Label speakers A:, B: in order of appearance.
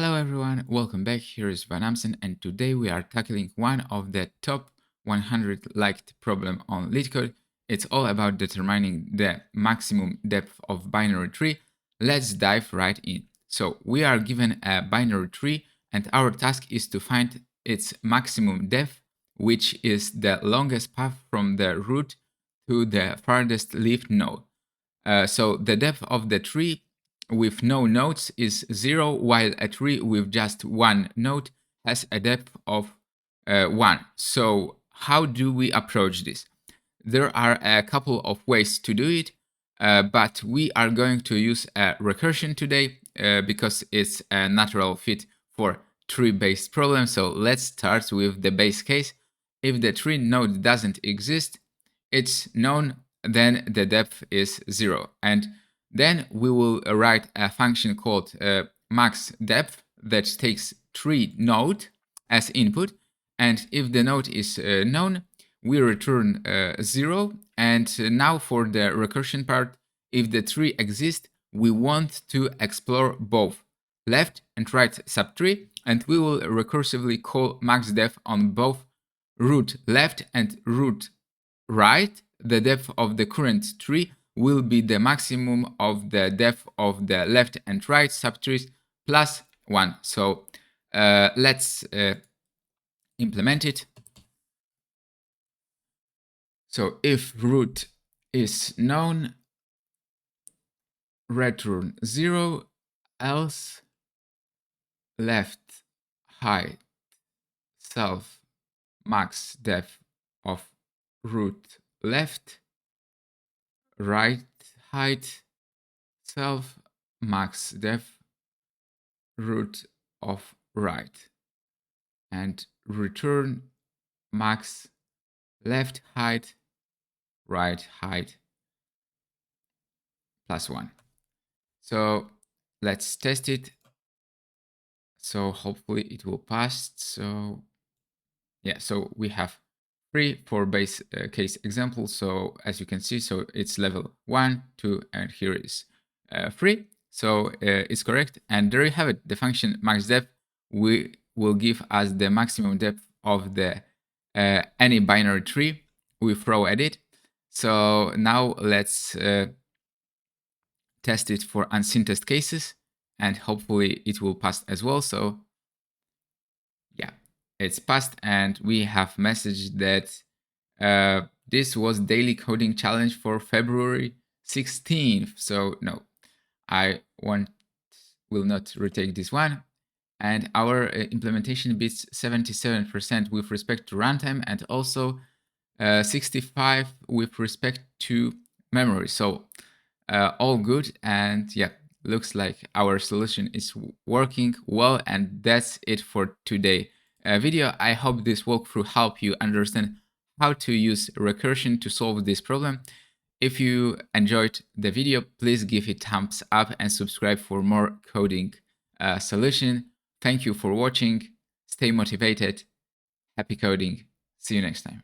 A: Hello everyone, welcome back. Here is vanAmsen, and today we are tackling one of the top 100 liked problem on LeetCode. It's all about determining the maximum depth of binary tree. Let's dive right in. So we are given a binary tree and our task is to find its maximum depth, which is the longest path from the root to the farthest leaf node. So the depth of the tree with no nodes is 0, while a tree with just one node has a depth of 1. So how do we approach this? There are a couple of ways to do it, but we are going to use a recursion today because it's a natural fit for tree-based problems. So let's start with the base case. If the tree node doesn't exist, it's known, then the depth is 0. And then we will write a function called max depth that takes tree node as input. And if the node is known, we return 0. And now for the recursion part, if the tree exists, we want to explore both left and right subtree, and we will recursively call max depth on both root left and root right. The depth of the current tree will be the maximum of the depth of the left and right subtrees plus 1. So let's implement it. So if root is known, return 0, else left height self max depth of root left, right height self max depth root of right, and return max left height right height plus 1. So let's test it. So hopefully it will pass. So yeah, so we have 3 for base case example. So as you can see, so it's level 1, 2, and here is 3. So it's correct. And there you have it. The function max depth will give us the maximum depth of the any binary tree we throw at it. So now let's test it for unseen test cases, and hopefully it will pass as well. So yeah, it's passed, and we have messaged that this was daily coding challenge for February 16th. So no, I will not retake this one. And our implementation beats 77% with respect to runtime, and also 65 with respect to memory. So all good, and yeah, looks like our solution is working well. And that's it for today video. I hope this walkthrough helped you understand how to use recursion to solve this problem. If you enjoyed the video, please give it thumbs up and subscribe for more coding solution. Thank you for watching. Stay motivated. Happy coding. See you next time.